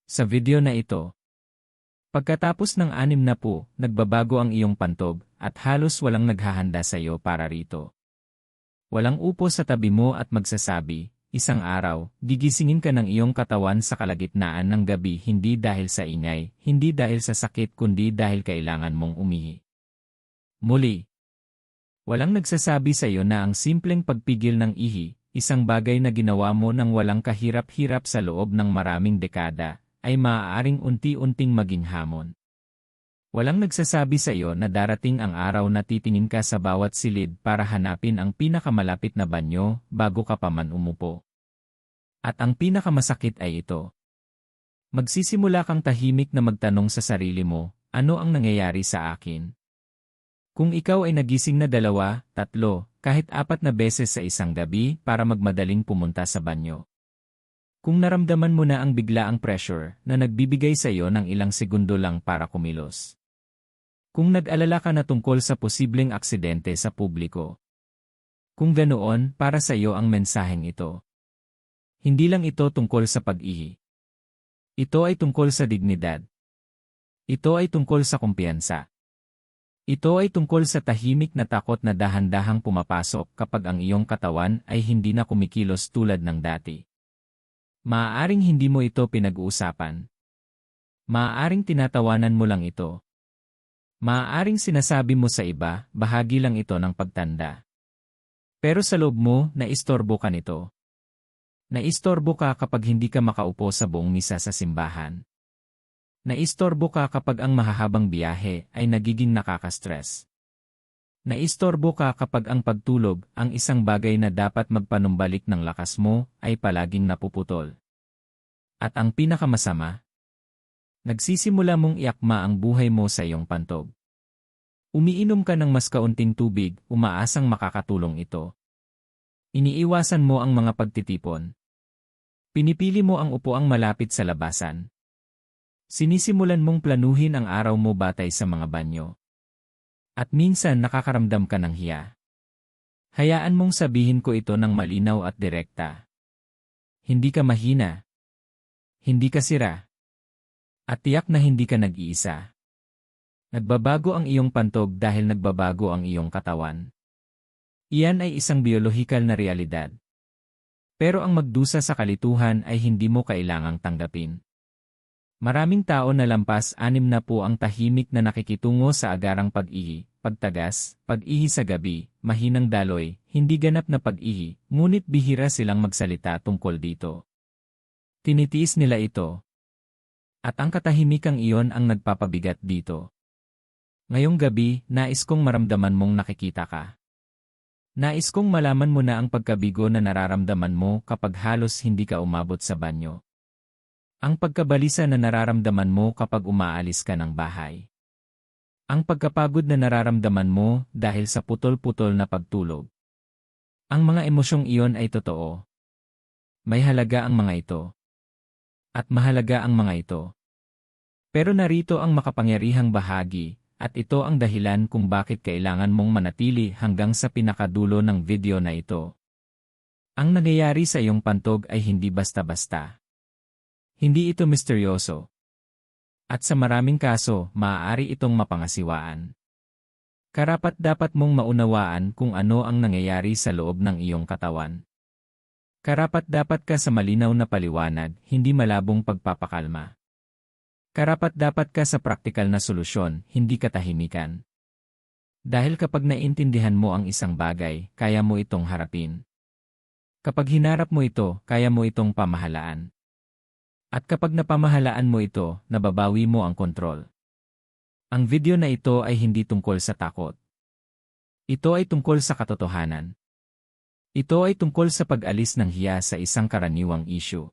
Sa video na ito, pagkatapos ng 60, nagbabago ang iyong pantog at halos walang naghahanda sa iyo para rito. Walang upo sa tabi mo at magsasabi, isang araw, gigisingin ka ng iyong katawan sa kalagitnaan ng gabi hindi dahil sa ingay, hindi dahil sa sakit kundi dahil kailangan mong umihi. Muli, walang nagsasabi sa iyo na ang simpleng pagpigil ng ihi, isang bagay na ginawa mo nang walang kahirap-hirap sa loob ng maraming dekada, ay maaaring unti-unting maging hamon. Walang nagsasabi sa iyo na darating ang araw na titingin ka sa bawat silid para hanapin ang pinakamalapit na banyo bago ka pa man umupo. At ang pinakamasakit ay ito. Magsisimula kang tahimik na magtanong sa sarili mo, ano ang nangyayari sa akin? Kung ikaw ay nagising na 2, 3, kahit 4 na beses sa isang gabi para magmadaling pumunta sa banyo. Kung naramdaman mo na ang biglaang pressure na nagbibigay sa iyo ng ilang segundo lang para kumilos. Kung nag-alala ka na tungkol sa posibleng aksidente sa publiko. Kung ganoon, para sa iyo ang mensaheng ito. Hindi lang ito tungkol sa pag-ihi. Ito ay tungkol sa dignidad. Ito ay tungkol sa kumpiyansa. Ito ay tungkol sa tahimik na takot na dahan-dahang pumapasok kapag ang iyong katawan ay hindi na kumikilos tulad ng dati. Maaaring hindi mo ito pinag-uusapan. Maaaring tinatawanan mo lang ito. Maaaring sinasabi mo sa iba, bahagi lang ito ng pagtanda. Pero sa loob mo, naistorbo ka nito. Naistorbo ka kapag hindi ka makaupo sa buong misa sa simbahan. Naistorbo ka kapag ang mahahabang biyahe ay nagiging nakaka-stress. Naistorbo ka kapag ang pagtulog, ang isang bagay na dapat magpanumbalik ng lakas mo, ay palaging napuputol. At ang pinakamasama, nagsisimula mong iakma ang buhay mo sa iyong pantog. Umiinom ka ng mas kaunting tubig, umaasang makakatulong ito. Iniiwasan mo ang mga pagtitipon. Pinipili mo ang upuang malapit sa labasan. Sinisimulan mong planuhin ang araw mo batay sa mga banyo. At minsan nakakaramdam ka ng hiya. Hayaan mong sabihin ko ito ng malinaw at direkta. Hindi ka mahina. Hindi ka sira. At tiyak na hindi ka nag-iisa. Nagbabago ang iyong pantog dahil nagbabago ang iyong katawan. Iyan ay isang biolohikal na realidad. Pero ang magdusa sa kalituhan ay hindi mo kailangang tanggapin. Maraming tao na lampas 60 ang tahimik na nakikitungo sa agarang pag-ihi, pagtagas, pag-ihi sa gabi, mahinang daloy, hindi ganap na pag-ihi, ngunit bihira silang magsalita tungkol dito. Tinitiis nila ito. At ang katahimikang iyon ang nagpapabigat dito. Ngayong gabi, nais kong maramdaman mong nakikita ka. Nais kong malaman mo na ang pagkabigo na nararamdaman mo kapag halos hindi ka umabot sa banyo. Ang pagkabalisa na nararamdaman mo kapag umaalis ka ng bahay. Ang pagkapagod na nararamdaman mo dahil sa putol-putol na pagtulog. Ang mga emosyong iyon ay totoo. May halaga ang mga ito. At mahalaga ang mga ito. Pero narito ang makapangyarihang bahagi, at ito ang dahilan kung bakit kailangan mong manatili hanggang sa pinakadulo ng video na ito. Ang nangyayari sa iyong pantog ay hindi basta-basta. Hindi ito misteryoso. At sa maraming kaso, maaari itong mapangasiwaan. Karapat-dapat mong maunawaan kung ano ang nangyayari sa loob ng iyong katawan. Karapat-dapat ka sa malinaw na paliwanag, hindi malabong pagpapakalma. Karapat-dapat ka sa praktikal na solusyon, hindi katahimikan. Dahil kapag naintindihan mo ang isang bagay, kaya mo itong harapin. Kapag hinarap mo ito, kaya mo itong pamahalaan. At kapag napamahalaan mo ito, nababawi mo ang kontrol. Ang video na ito ay hindi tungkol sa takot. Ito ay tungkol sa katotohanan. Ito ay tungkol sa pag-alis ng hiya sa isang karaniwang issue.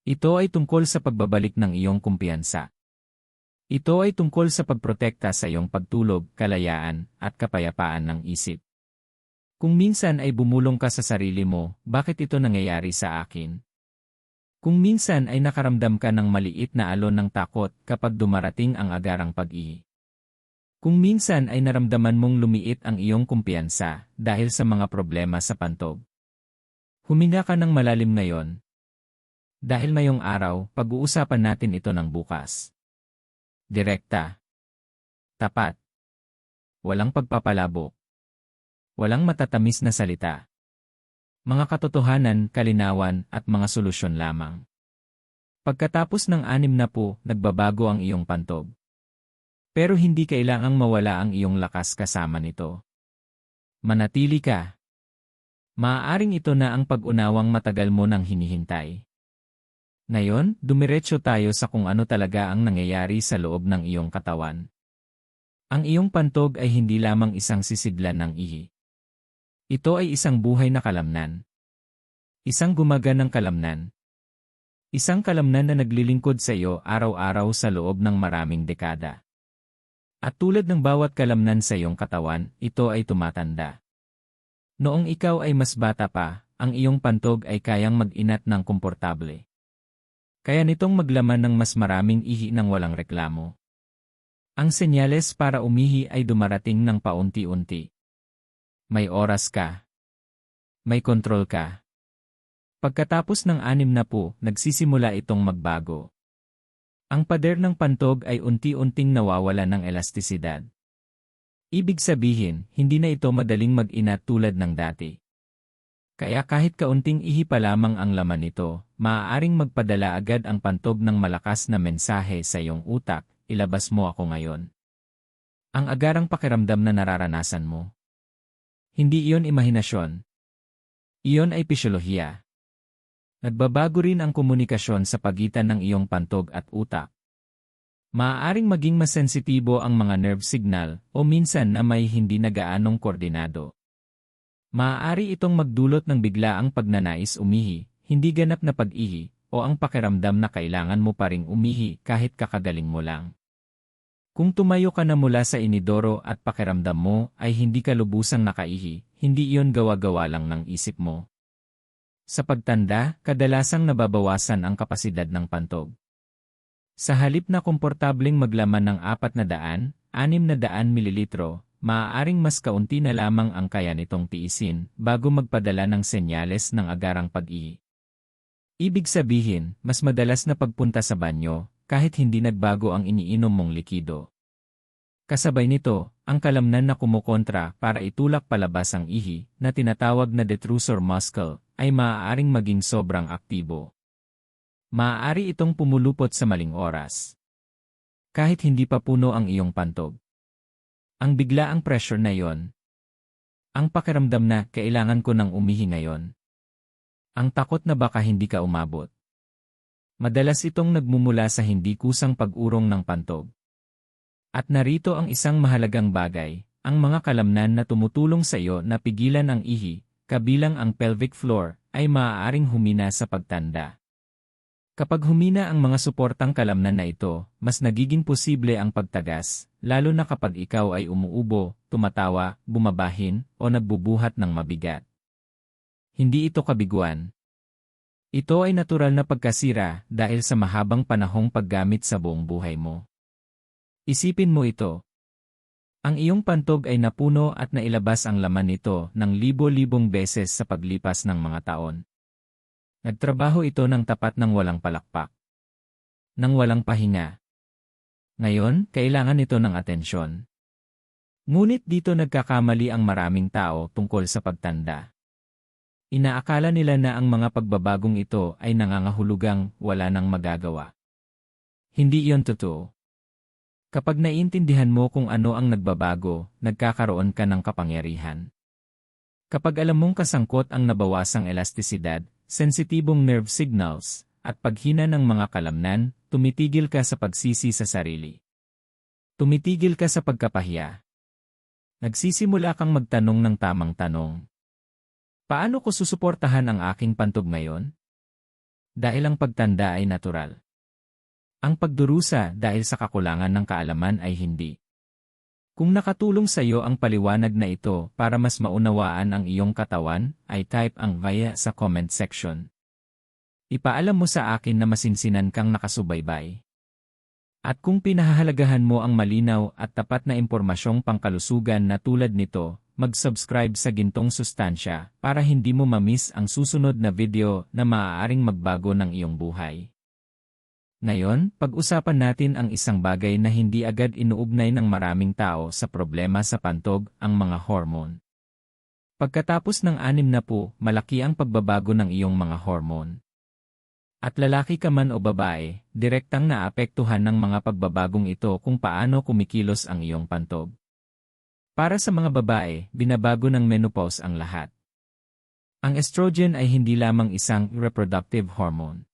Ito ay tungkol sa pagbabalik ng iyong kumpiyansa. Ito ay tungkol sa pagprotekta sa iyong pagtulog, kalayaan, at kapayapaan ng isip. Kung minsan ay bumulong ka sa sarili mo, bakit ito nangyayari sa akin? Kung minsan ay nakaramdam ka ng maliit na alon ng takot kapag dumarating ang agarang pag-ihi. Kung minsan ay naramdaman mong lumiit ang iyong kumpiyansa dahil sa mga problema sa pantog. Huminga ka ng malalim ngayon. Dahil ngayong araw, pag-uusapan natin ito ng bukas. Direkta. Tapat. Walang pagpapalabok. Walang matatamis na salita. Mga katotohanan, kalinawan, at mga solusyon lamang. Pagkatapos ng 60, nagbabago ang iyong pantog. Pero hindi kailangang mawala ang iyong lakas kasama nito. Manatili ka. Maaaring ito na ang pag-unawang matagal mo nang hinihintay. Ngayon, dumiretso tayo sa kung ano talaga ang nangyayari sa loob ng iyong katawan. Ang iyong pantog ay hindi lamang isang sisidlan ng ihi. Ito ay isang buhay na kalamnan. Isang gumaganang kalamnan. Isang kalamnan na naglilingkod sa iyo araw-araw sa loob ng maraming dekada. At tulad ng bawat kalamnan sa iyong katawan, ito ay tumatanda. Noong ikaw ay mas bata pa, ang iyong pantog ay kayang mag-inat ng komportable. Kaya nitong maglaman ng mas maraming ihi ng walang reklamo. Ang senyales para umihi ay dumarating ng paunti-unti. May oras ka. May kontrol ka. Pagkatapos ng 60, nagsisimula itong magbago. Ang pader ng pantog ay unti-unting nawawala ng elastisidad. Ibig sabihin, hindi na ito madaling mag-inat tulad ng dati. Kaya kahit kaunting ihi pa lamang ang laman nito, maaaring magpadala agad ang pantog ng malakas na mensahe sa iyong utak, ilabas mo ako ngayon. Ang agarang pakiramdam na nararanasan mo. Hindi iyon imahinasyon. Iyon ay pisyolohiya. Nagbabago rin ang komunikasyon sa pagitan ng iyong pantog at utak. Maaaring maging mas sensitibo ang mga nerve signal o minsan na may hindi na gaanong koordinado. Maaari itong magdulot ng biglaang pagnanais umihi, hindi ganap na pag-ihi, o ang pakiramdam na kailangan mo pa ring umihi kahit kakagaling mo lang. Kung tumayo ka na mula sa inidoro at pakiramdam mo ay hindi ka lubusang nakaihi, hindi iyon gawa-gawa lang ng isip mo. Sa pagtanda, kadalasang nababawasan ang kapasidad ng pantog. Sa halip na komportableng maglaman ng 400, 600 mililitro, maaaring mas kaunti na lamang ang kaya nitong tiisin bago magpadala ng senyales ng agarang pag-ihi. Ibig sabihin, mas madalas na pagpunta sa banyo, kahit hindi nagbago ang iniinom mong likido. Kasabay nito, ang kalamnan na kumukontra para itulak palabas ang ihi, na tinatawag na detrusor muscle, ay maaaring maging sobrang aktibo. Maaari itong pumulupot sa maling oras. Kahit hindi pa puno ang iyong pantog. Ang biglaang pressure na yon. Ang pakiramdam na kailangan ko nang umihi ngayon. Ang takot na baka hindi ka umabot. Madalas itong nagmumula sa hindi kusang pag-urong ng pantog. At narito ang isang mahalagang bagay, ang mga kalamnan na tumutulong sa iyo na pigilan ang ihi, kabilang ang pelvic floor, ay maaaring humina sa pagtanda. Kapag humina ang mga suportang kalamnan na ito, mas nagiging posible ang pagtagas, lalo na kapag ikaw ay umuubo, tumatawa, bumabahin, o nagbubuhat ng mabigat. Hindi ito kabiguan. Ito ay natural na pagkasira dahil sa mahabang panahong paggamit sa buong buhay mo. Isipin mo ito. Ang iyong pantog ay napuno at nailabas ang laman nito ng libo-libong beses sa paglipas ng mga taon. Nagtrabaho ito ng tapat ng walang palakpak. Nang walang pahinga. Ngayon, kailangan ito ng atensyon. Ngunit dito nagkakamali ang maraming tao tungkol sa pagtanda. Inaakala nila na ang mga pagbabagong ito ay nangangahulugang wala nang magagawa. Hindi iyon totoo. Kapag naiintindihan mo kung ano ang nagbabago, nagkakaroon ka ng kapangyarihan. Kapag alam mong kasangkot ang nabawasang elastisidad, sensitibong nerve signals, at paghina ng mga kalamnan, tumitigil ka sa pagsisi sa sarili. Tumitigil ka sa pagkapahiya. Nagsisimula kang magtanong ng tamang tanong. Paano ko susuportahan ang aking pantog ngayon? Dahil ang pagtanda ay natural. Ang pagdurusa dahil sa kakulangan ng kaalaman ay hindi. Kung nakatulong sa iyo ang paliwanag na ito para mas maunawaan ang iyong katawan, ay type ang via sa comment section. Ipaalam mo sa akin na masinsinan kang nakasubaybay. At kung pinahahalagahan mo ang malinaw at tapat na impormasyong pangkalusugan na tulad nito, mag-subscribe sa Gintong Sustansya para hindi mo ma-miss ang susunod na video na maaaring magbago ng iyong buhay. Ngayon, pag-usapan natin ang isang bagay na hindi agad inuugnay ng maraming tao sa problema sa pantog, ang mga hormone. Pagkatapos ng 60, malaki ang pagbabago ng iyong mga hormone. At lalaki ka man o babae, direktang naapektuhan ng mga pagbabagong ito kung paano kumikilos ang iyong pantog. Para sa mga babae, binabago ng menopause ang lahat. Ang estrogen ay hindi lamang isang reproductive hormone.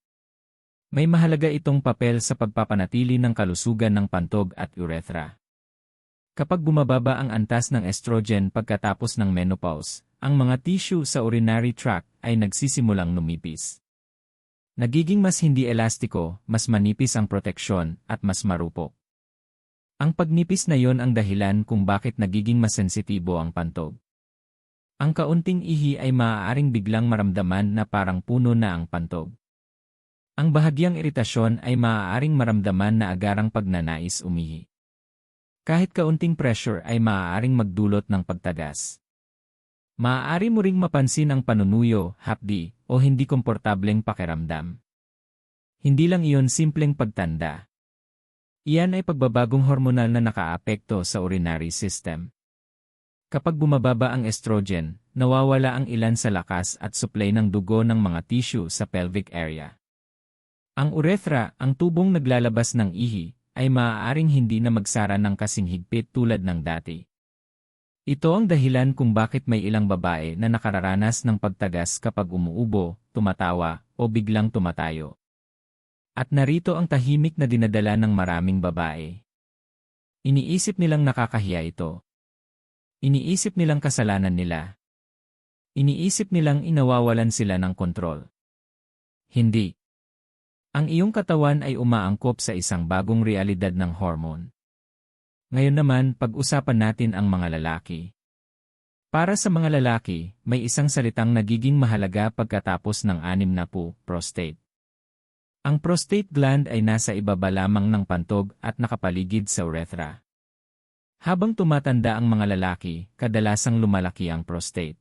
May mahalaga itong papel sa pagpapanatili ng kalusugan ng pantog at urethra. Kapag bumababa ang antas ng estrogen pagkatapos ng menopause, ang mga tissue sa urinary tract ay nagsisimulang numipis. Nagiging mas hindi elastiko, mas manipis ang proteksyon, at mas marupok. Ang pagnipis na yon ang dahilan kung bakit nagiging mas sensitibo ang pantog. Ang kaunting ihi ay maaaring biglang maramdaman na parang puno na ang pantog. Ang bahagyang iritasyon ay maaaring maramdaman na agarang pagnanais umihi. Kahit kaunting pressure ay maaaring magdulot ng pagtagas. Maaari mo ring mapansin ang panunuyo, hapdi, o hindi komportableng pakiramdam. Hindi lang iyon simpleng pagtanda. Iyan ay pagbabagong hormonal na nakaapekto sa urinary system. Kapag bumababa ang estrogen, nawawala ang ilan sa lakas at supply ng dugo ng mga tissue sa pelvic area. Ang urethra, ang tubong naglalabas ng ihi, ay maaaring hindi na magsara ng kasing higpit tulad ng dati. Ito ang dahilan kung bakit may ilang babae na nakararanas ng pagtagas kapag umuubo, tumatawa, o biglang tumatayo. At narito ang tahimik na dinadala ng maraming babae. Iniisip nilang nakakahiya ito. Iniisip nilang kasalanan nila. Iniisip nilang inawawalan sila ng kontrol. Hindi. Ang iyong katawan ay umaangkop sa isang bagong realidad ng hormone. Ngayon naman, pag-usapan natin ang mga lalaki. Para sa mga lalaki, may isang salitang nagiging mahalaga pagkatapos ng 60, prostate. Ang prostate gland ay nasa ibaba lamang ng pantog at nakapaligid sa urethra. Habang tumatanda ang mga lalaki, kadalasang lumalaki ang prostate.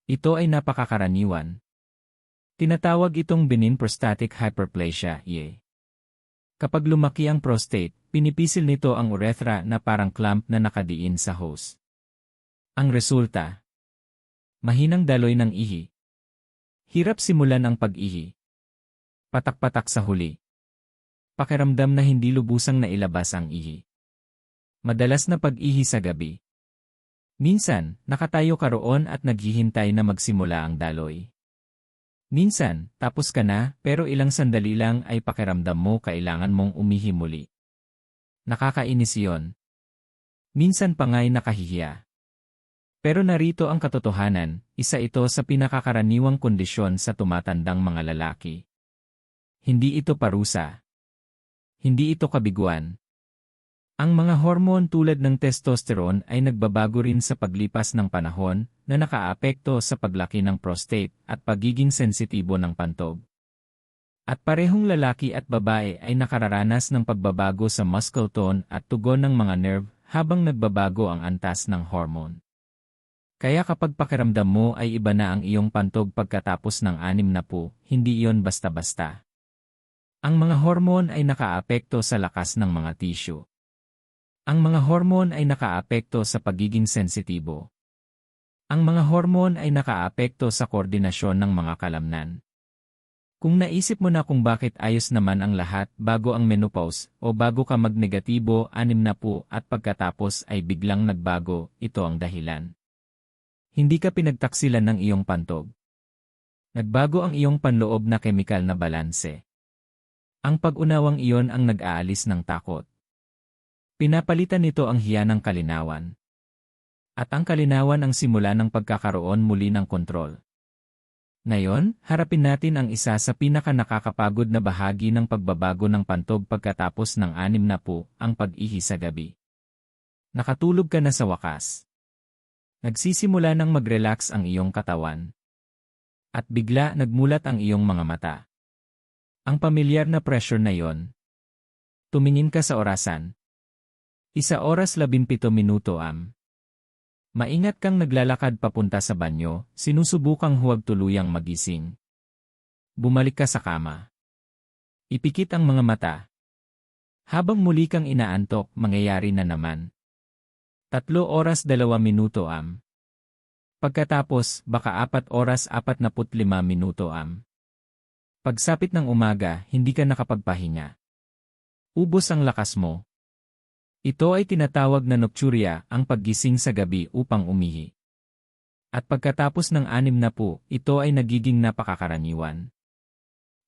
Ito ay napakakaraniwan. Tinatawag itong benign prostatic hyperplasia, (BPH). Kapag lumaki ang prostate, pinipisil nito ang urethra na parang clamp na nakadiin sa hose. Ang resulta? Mahinang daloy ng ihi. Hirap simulan ang pag-ihi. Patak-patak sa huli. Pakiramdam na hindi lubusang nailabas ang ihi. Madalas na pag-ihi sa gabi. Minsan, nakatayo ka roon at naghihintay na magsimula ang daloy. Minsan, tapos ka na, pero ilang sandali lang ay pakiramdam mo kailangan mong umihi muli. Nakakainis iyon. Minsan pa nga'y nakahihiya. Pero narito ang katotohanan, isa ito sa pinakakaraniwang kondisyon sa tumatandang mga lalaki. Hindi ito parusa. Hindi ito kabiguan. Ang mga hormone tulad ng testosterone ay nagbabago rin sa paglipas ng panahon na nakaapekto sa paglaki ng prostate at pagiging sensitibo ng pantog. At parehong lalaki at babae ay nakararanas ng pagbabago sa muscle tone at tugon ng mga nerve habang nagbabago ang antas ng hormone. Kaya kapag pakiramdam mo ay iba na ang iyong pantog pagkatapos ng 60, hindi iyon basta-basta. Ang mga hormone ay nakaapekto sa lakas ng mga tissue. Ang mga hormone ay nakaapekto sa pagiging sensitibo. Ang mga hormone ay nakaapekto sa koordinasyon ng mga kalamnan. Kung naisip mo na kung bakit ayos naman ang lahat bago ang menopause o bago ka magnegatibo 60 at pagkatapos ay biglang nagbago, ito ang dahilan. Hindi ka pinagtaksilan ng iyong pantog. Nagbago ang iyong panloob na kemikal na balanse. Ang pag-unawang iyon ang nag-aalis ng takot. Pinapalitan nito ang hiya ng kalinawan. At ang kalinawan ang simula ng pagkakaroon muli ng kontrol. Ngayon, harapin natin ang isa sa pinaka-nakakapagod na bahagi ng pagbabago ng pantog pagkatapos ng 60, ang pag-ihi sa gabi. Nakatulog ka na sa wakas. Nagsisimula nang mag-relax ang iyong katawan. At bigla nagmulat ang iyong mga mata. Ang pamilyar na pressure na yon. Tumingin ka sa orasan. 1 oras 17 minuto. Maingat kang naglalakad papunta sa banyo, sinusubukang huwag tuluyang magising. Bumalik ka sa kama. Ipikit ang mga mata. Habang muli kang inaantok, mangyayari na naman. 3 oras 2 minuto am. Pagkatapos, baka 4 oras 45 minuto am. Pagsapit ng umaga, hindi ka nakapagpahinga. Ubos ang lakas mo. Ito ay tinatawag na nocturia, ang paggising sa gabi upang umihi. At pagkatapos ng 60, ito ay nagiging napakakaraniwan.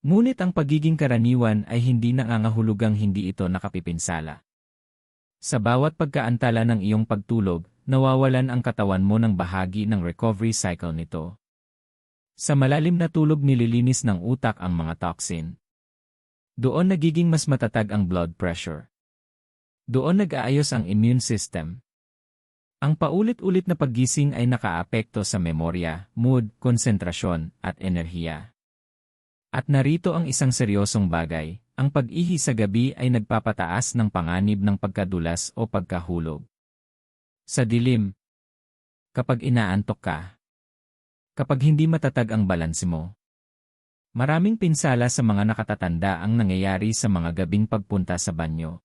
Ngunit ang pagiging karaniwan ay hindi nangangahulugang hindi ito nakapipinsala. Sa bawat pagkaantala ng iyong pagtulog, nawawalan ang katawan mo ng bahagi ng recovery cycle nito. Sa malalim na tulog nililinis ng utak ang mga toxin. Doon nagiging mas matatag ang blood pressure. Doon nag-aayos ang immune system. Ang paulit-ulit na paggising ay nakaapekto sa memorya, mood, konsentrasyon, at enerhiya. At narito ang isang seryosong bagay, ang pag-ihi sa gabi ay nagpapataas ng panganib ng pagkadulas o pagkahulog. Sa dilim, kapag inaantok ka, kapag hindi matatag ang balanse mo, maraming pinsala sa mga nakatatanda ang nangyayari sa mga gabing pagpunta sa banyo.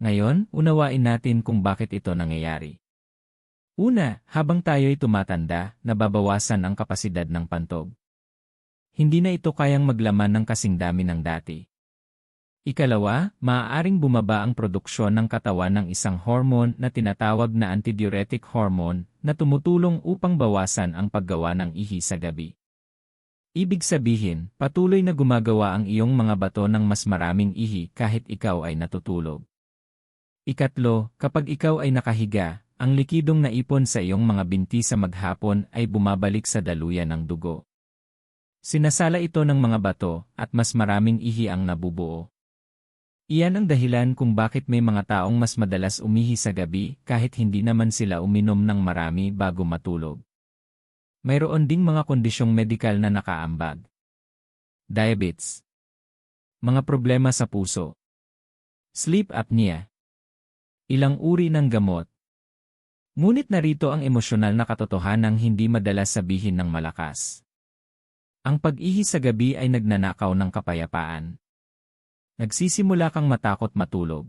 Ngayon, unawain natin kung bakit ito nangyayari. Una, habang tayo'y tumatanda, nababawasan ang kapasidad ng pantog. Hindi na ito kayang maglaman ng kasing dami ng dati. Ikalawa, maaaring bumaba ang produksyon ng katawan ng isang hormone na tinatawag na antidiuretic hormone na tumutulong upang bawasan ang paggawa ng ihi sa gabi. Ibig sabihin, patuloy na gumagawa ang iyong mga bato ng mas maraming ihi kahit ikaw ay natutulog. Ikatlo, kapag ikaw ay nakahiga, ang likidong naipon sa iyong mga binti sa maghapon ay bumabalik sa daluyan ng dugo. Sinasala ito ng mga bato at mas maraming ihi ang nabubuo. Iyan ang dahilan kung bakit may mga taong mas madalas umihi sa gabi kahit hindi naman sila uminom ng marami bago matulog. Mayroon ding mga kondisyong medikal na nakaambag. Diabetes. Mga problema sa puso. Sleep apnea. Ilang uri ng gamot. Ngunit narito ang emosyonal na katotohanang hindi madalas sabihin ng malakas. Ang pag-ihi sa gabi ay nagnanakaw ng kapayapaan. Nagsisimula kang matakot matulog.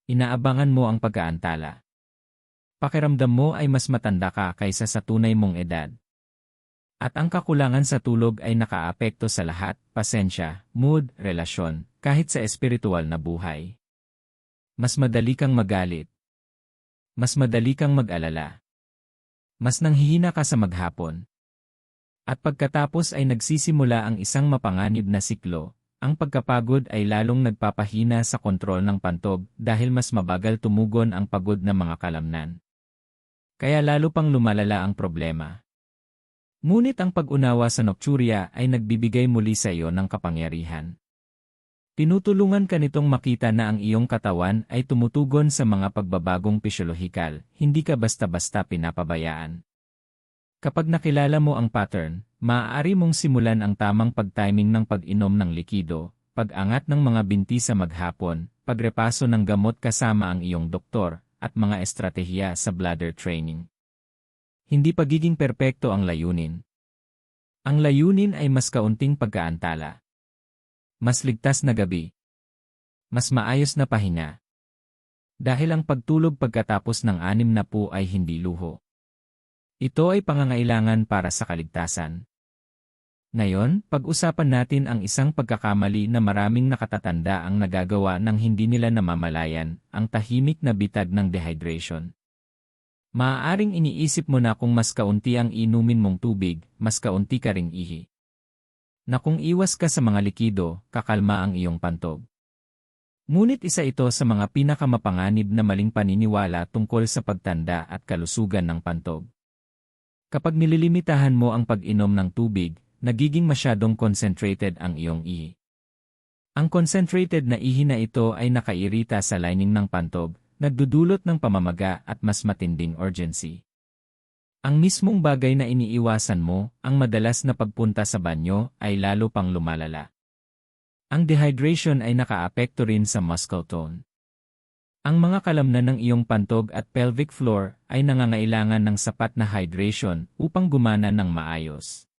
Inaabangan mo ang pag-aantala. Pakiramdam mo ay mas matanda ka kaysa sa tunay mong edad. At ang kakulangan sa tulog ay nakaapekto sa lahat, pasensya, mood, relasyon, kahit sa espiritual na buhay. Mas madali kang magalit. Mas madali kang mag-alala. Mas nanghihina ka sa maghapon. At pagkatapos ay nagsisimula ang isang mapanganib na siklo, ang pagkapagod ay lalong nagpapahina sa kontrol ng pantog dahil mas mabagal tumugon ang pagod na mga kalamnan. Kaya lalo pang lumalala ang problema. Ngunit ang pag-unawa sa nocturia ay nagbibigay muli sa iyo ng kapangyarihan. Tinutulungan ka nitong makita na ang iyong katawan ay tumutugon sa mga pagbabagong pisyolohikal, hindi ka basta-basta pinapabayaan. Kapag nakilala mo ang pattern, maaari mong simulan ang tamang pag-timing ng pag-inom ng likido, pag-angat ng mga binti sa maghapon, pagrepaso ng gamot kasama ang iyong doktor, at mga estratehiya sa bladder training. Hindi pagiging perpekto ang layunin. Ang layunin ay mas kaunting pagkaantala. Mas ligtas na gabi. Mas maayos na pahinga. Dahil ang pagtulog pagkatapos ng 60 ay hindi luho. Ito ay pangangailangan para sa kaligtasan. Ngayon, pag-usapan natin ang isang pagkakamali na maraming nakatatanda ang nagagawa ng hindi nila namamalayan, ang tahimik na bitag ng dehydration. Maaaring iniisip mo na kung mas kaunti ang inumin mong tubig, mas kaunti ka ring ihi. Na kung iwas ka sa mga likido, kakalma ang iyong pantog. Ngunit isa ito sa mga pinakamapanganib na maling paniniwala tungkol sa pagtanda at kalusugan ng pantog. Kapag nililimitahan mo ang pag-inom ng tubig, nagiging masyadong concentrated ang iyong ihi. Ang concentrated na ihi na ito ay nakairita sa lining ng pantog, nagdudulot ng pamamaga at mas matinding urgency. Ang mismong bagay na iniiwasan mo, ang madalas na pagpunta sa banyo, ay lalo pang lumalala. Ang dehydration ay nakaapekto rin sa muscle tone. Ang mga kalamnan ng iyong pantog at pelvic floor ay nangangailangan ng sapat na hydration upang gumana ng maayos.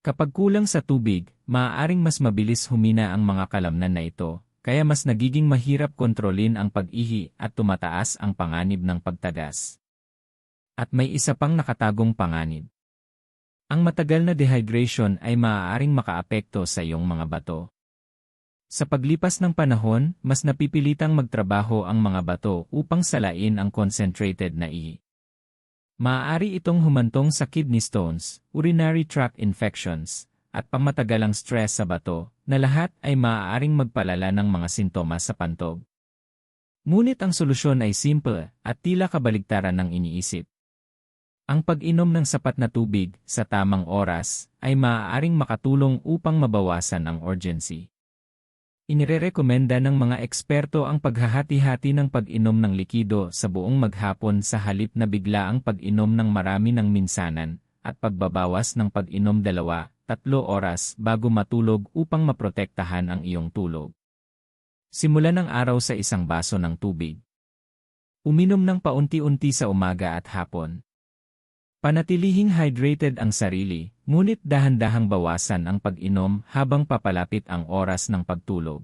Kapag kulang sa tubig, maaaring mas mabilis humina ang mga kalamnan na ito, kaya mas nagiging mahirap kontrolin ang pag-ihi at tumataas ang panganib ng pagtagas. At may isa pang nakatagong panganib. Ang matagal na dehydration ay maaaring makaapekto sa iyong mga bato. Sa paglipas ng panahon, mas napipilitang magtrabaho ang mga bato upang salain ang concentrated na ihi. Maaari itong humantong sa kidney stones, urinary tract infections, at pangmatagalang stress sa bato, na lahat ay maaaring magpalala ng mga sintomas sa pantog. Ngunit ang solusyon ay simple at tila kabaligtaran ng iniisip. Ang pag-inom ng sapat na tubig sa tamang oras ay maaaring makatulong upang mabawasan ang urgency. Inirerekomenda ng mga eksperto ang paghahati-hati ng pag-inom ng likido sa buong maghapon sa halip na biglaang pag-inom ng marami ng minsanan at pagbabawas ng pag-inom 2-3 oras bago matulog upang maprotektahan ang iyong tulog. Simulan ang araw sa isang baso ng tubig. Uminom ng paunti-unti sa umaga at hapon. Panatilihing hydrated ang sarili, ngunit dahan-dahang bawasan ang pag-inom habang papalapit ang oras ng pagtulog.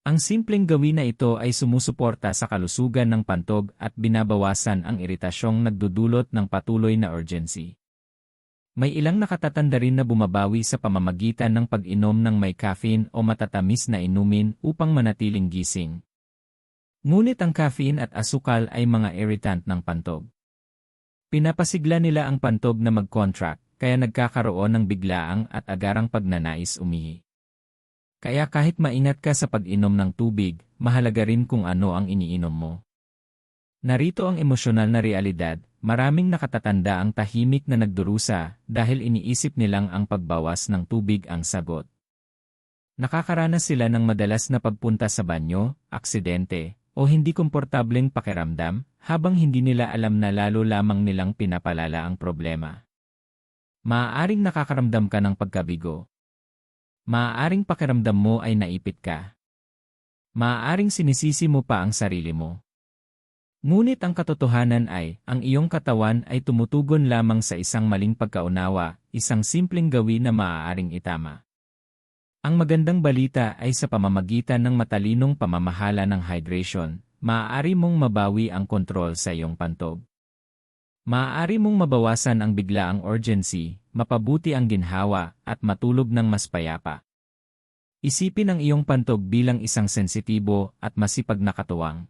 Ang simpleng gawin na ito ay sumusuporta sa kalusugan ng pantog at binabawasan ang iritasyong nagdudulot ng patuloy na urgency. May ilang nakatatanda rin na bumabawi sa pamamagitan ng pag-inom ng may caffeine o matatamis na inumin upang manatiling gising. Ngunit ang caffeine at asukal ay mga irritant ng pantog. Pinapasigla nila ang pantog na mag-contract, kaya nagkakaroon ng biglaang at agarang pagnanais umihi. Kaya kahit maingat ka sa pag-inom ng tubig, mahalaga rin kung ano ang iniinom mo. Narito ang emosyonal na realidad, maraming nakatatanda ang tahimik na nagdurusa dahil iniisip nilang ang pagbawas ng tubig ang sagot. Nakakaranas sila ng madalas na pagpunta sa banyo, aksidente, o hindi komportableng pakiramdam, habang hindi nila alam na lalo lamang nilang pinapalala ang problema. Maaaring nakakaramdam ka ng pagkabigo. Maaaring pakiramdam mo ay naipit ka. Maaaring sinisisi mo pa ang sarili mo. Ngunit ang katotohanan ay, ang iyong katawan ay tumutugon lamang sa isang maling pagkaunawa, isang simpleng gawin na maaaring itama. Ang magandang balita ay sa pamamagitan ng matalinong pamamahala ng hydration, maaari mong mabawi ang kontrol sa iyong pantog. Maaari mong mabawasan ang biglaang urgency, mapabuti ang ginhawa, at matulog ng mas payapa. Isipin ang iyong pantog bilang isang sensitibo at masipag na katuwang.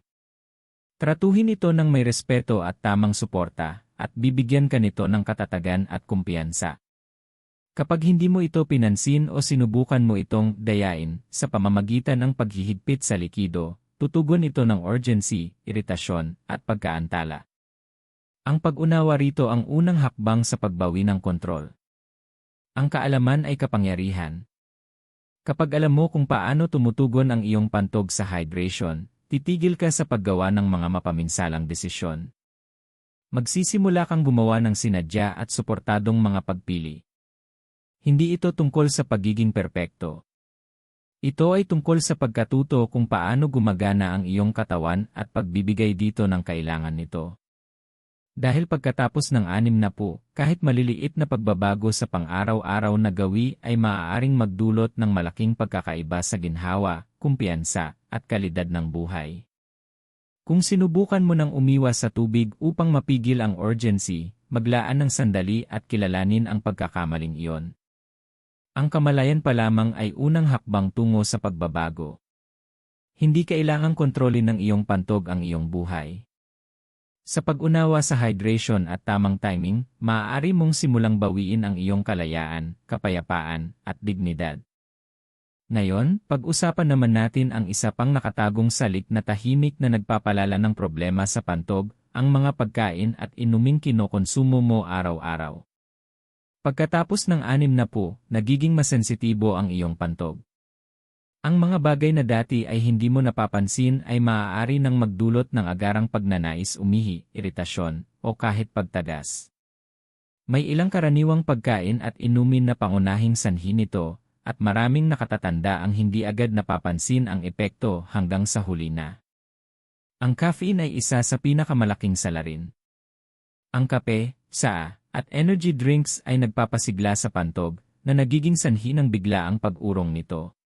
Tratuhin ito ng may respeto at tamang suporta, at bibigyan ka nito ng katatagan at kumpiyansa. Kapag hindi mo ito pinansin o sinubukan mo itong dayain sa pamamagitan ng paghihigpit sa likido, tutugon ito ng urgency, iritasyon, at pagkaantala. Ang pag-unawa rito ang unang hakbang sa pagbawi ng kontrol. Ang kaalaman ay kapangyarihan. Kapag alam mo kung paano tumutugon ang iyong pantog sa hydration, titigil ka sa paggawa ng mga mapaminsalang desisyon. Magsisimula kang gumawa ng sinadya at suportadong mga pagpili. Hindi ito tungkol sa pagiging perpekto. Ito ay tungkol sa pagkatuto kung paano gumagana ang iyong katawan at pagbibigay dito ng kailangan nito. Dahil pagkatapos ng 60, kahit maliliit na pagbabago sa pang-araw-araw na gawi ay maaaring magdulot ng malaking pagkakaiba sa ginhawa, kumpiyansa, at kalidad ng buhay. Kung sinubukan mo nang umiwas sa tubig upang mapigil ang urgency, maglaan ng sandali at kilalanin ang pagkakamaling iyon. Ang kamalayan pa lamang ay unang hakbang tungo sa pagbabago. Hindi kailangang kontrolin ng iyong pantog ang iyong buhay. Sa pag-unawa sa hydration at tamang timing, maaari mong simulang bawiin ang iyong kalayaan, kapayapaan, at dignidad. Ngayon, pag-usapan naman natin ang isa pang nakatagong salik na tahimik na nagpapalala ng problema sa pantog, ang mga pagkain at inuming kinokonsumo mo araw-araw. Pagkatapos ng 60, nagiging masensitibo ang iyong pantog. Ang mga bagay na dati ay hindi mo napapansin ay maaari nang magdulot ng agarang pagnanais umihi, iritasyon, o kahit pagtagas. May ilang karaniwang pagkain at inumin na pangunahing sanhi nito, at maraming nakatatanda ang hindi agad napapansin ang epekto hanggang sa huli na. Ang caffeine ay isa sa pinakamalaking salarin. Ang kape, tsaa, at energy drinks ay nagpapasigla sa pantog, na nagiging sanhi ng biglaang pag-urong nito.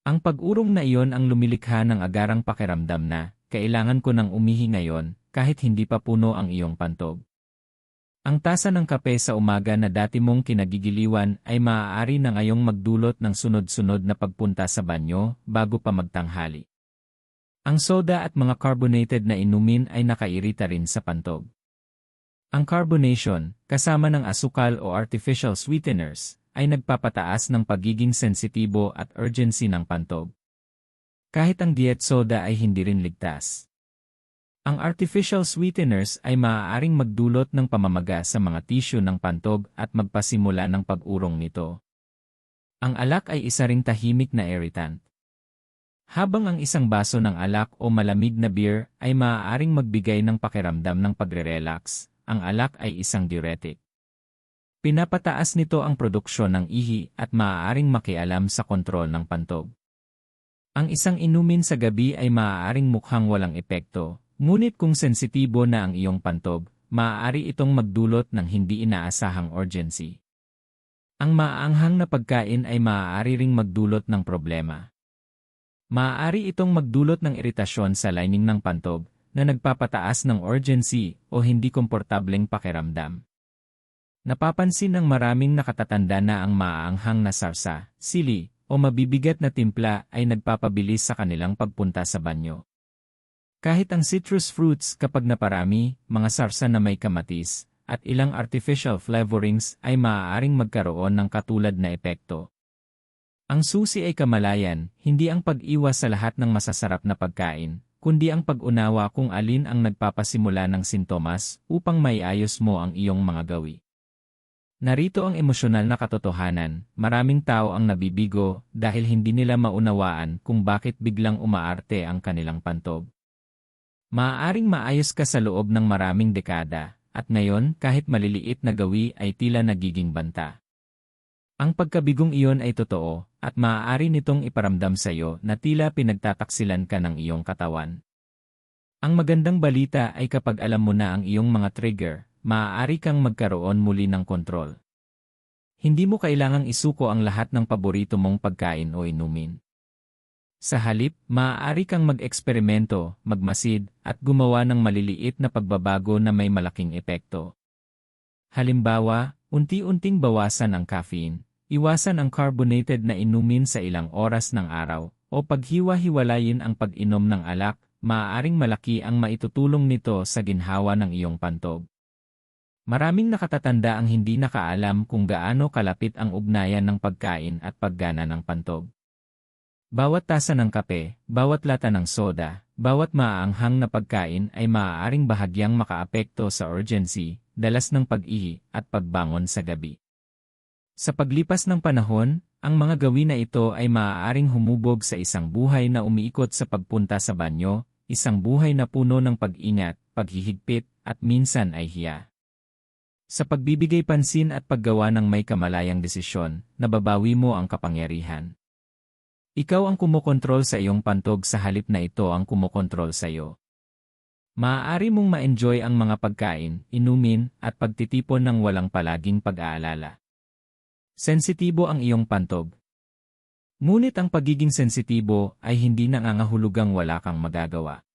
Ang pag-urong na iyon ang lumilikha ng agarang pakiramdam na, kailangan ko nang umihi ngayon, kahit hindi pa puno ang iyong pantog. Ang tasa ng kape sa umaga na dati mong kinagigiliwan ay maaari na ngayong magdulot ng sunod-sunod na pagpunta sa banyo bago pa magtanghali. Ang soda at mga carbonated na inumin ay nakairita rin sa pantog. Ang carbonation, kasama ng asukal o artificial sweeteners, ay nagpapataas ng pagiging sensitibo at urgency ng pantog. Kahit ang diet soda ay hindi rin ligtas. Ang artificial sweeteners ay maaaring magdulot ng pamamaga sa mga tissue ng pantog at magpasimula ng pag-urong nito. Ang alak ay isa ring tahimik na irritant. Habang ang isang baso ng alak o malamig na beer ay maaaring magbigay ng pakiramdam ng pagre-relax, ang alak ay isang diuretic. Pinapataas nito ang produksyon ng ihi at maaaring makialam sa kontrol ng pantog. Ang isang inumin sa gabi ay maaaring mukhang walang epekto, ngunit kung sensitibo na ang iyong pantog, maaari itong magdulot ng hindi inaasahang urgency. Ang maaanghang na pagkain ay maaari ring magdulot ng problema. Maaari itong magdulot ng iritasyon sa lining ng pantog na nagpapataas ng urgency o hindi komportableng pakiramdam. Napapansin ng maraming nakatatanda na ang maaanghang na sarsa, sili, o mabibigat na timpla ay nagpapabilis sa kanilang pagpunta sa banyo. Kahit ang citrus fruits kapag naparami, mga sarsa na may kamatis, at ilang artificial flavorings ay maaaring magkaroon ng katulad na epekto. Ang susi ay kamalayan, hindi ang pag-iwas sa lahat ng masasarap na pagkain, kundi ang pag-unawa kung alin ang nagpapasimula ng sintomas upang maiayos mo ang iyong mga gawi. Narito ang emosyonal na katotohanan, maraming tao ang nabibigo dahil hindi nila maunawaan kung bakit biglang umaarte ang kanilang pantog. Maaaring maayos ka sa loob ng maraming dekada, at ngayon kahit maliliit na gawi ay tila nagiging banta. Ang pagkabigong iyon ay totoo, at maaari nitong iparamdam sa iyo na tila pinagtataksilan ka ng iyong katawan. Ang magandang balita ay kapag alam mo na ang iyong mga trigger, maaari kang magkaroon muli ng kontrol. Hindi mo kailangang isuko ang lahat ng paborito mong pagkain o inumin. Sa halip, maaari kang mag-eksperimento, magmasid, at gumawa ng maliliit na pagbabago na may malaking epekto. Halimbawa, unti-unting bawasan ang caffeine. Iwasan ang carbonated na inumin sa ilang oras ng araw, o paghiwa-hiwalayin ang pag-inom ng alak, maaaring malaki ang maitutulong nito sa ginhawa ng iyong pantog. Maraming nakatatanda ang hindi nakaalam kung gaano kalapit ang ugnayan ng pagkain at paggana ng pantog. Bawat tasa ng kape, bawat lata ng soda, bawat maaanghang na pagkain ay maaaring bahagyang makaapekto sa urgency, dalas ng pag-ihi, at pagbangon sa gabi. Sa paglipas ng panahon, ang mga gawin na ito ay maaaring humubog sa isang buhay na umiikot sa pagpunta sa banyo, isang buhay na puno ng pag-ingat, paghihigpit, at minsan ay hiya. Sa pagbibigay pansin at paggawa ng may kamalayang desisyon, nababawi mo ang kapangyarihan. Ikaw ang kumokontrol sa iyong pantog sa halip na ito ang kumokontrol sa iyo. Maaari mong ma-enjoy ang mga pagkain, inumin, at pagtitipon ng walang palaging pag-aalala. Sensitibo ang iyong pantog. Ngunit ang pagiging sensitibo ay hindi nangangahulugang wala kang magagawa.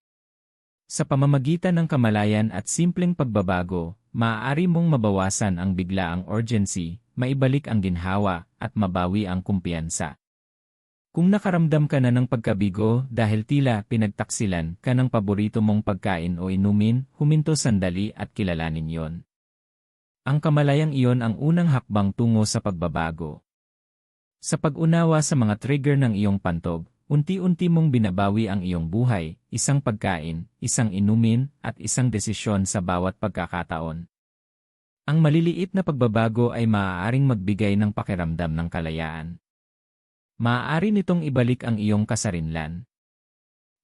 Sa pamamagitan ng kamalayan at simpleng pagbabago, maaari mong mabawasan ang biglaang urgency, maibalik ang ginhawa, at mabawi ang kumpiyansa. Kung nakaramdam ka na ng pagkabigo dahil tila pinagtaksilan ka ng paborito mong pagkain o inumin, huminto sandali at kilalanin yon. Ang kamalayang iyon ang unang hakbang tungo sa pagbabago. Sa pag-unawa sa mga trigger ng iyong pantog, unti-unti mong binabawi ang iyong buhay, isang pagkain, isang inumin, at isang desisyon sa bawat pagkakataon. Ang maliliit na pagbabago ay maaaring magbigay ng pakiramdam ng kalayaan. Maaari nitong ibalik ang iyong kasarinlan.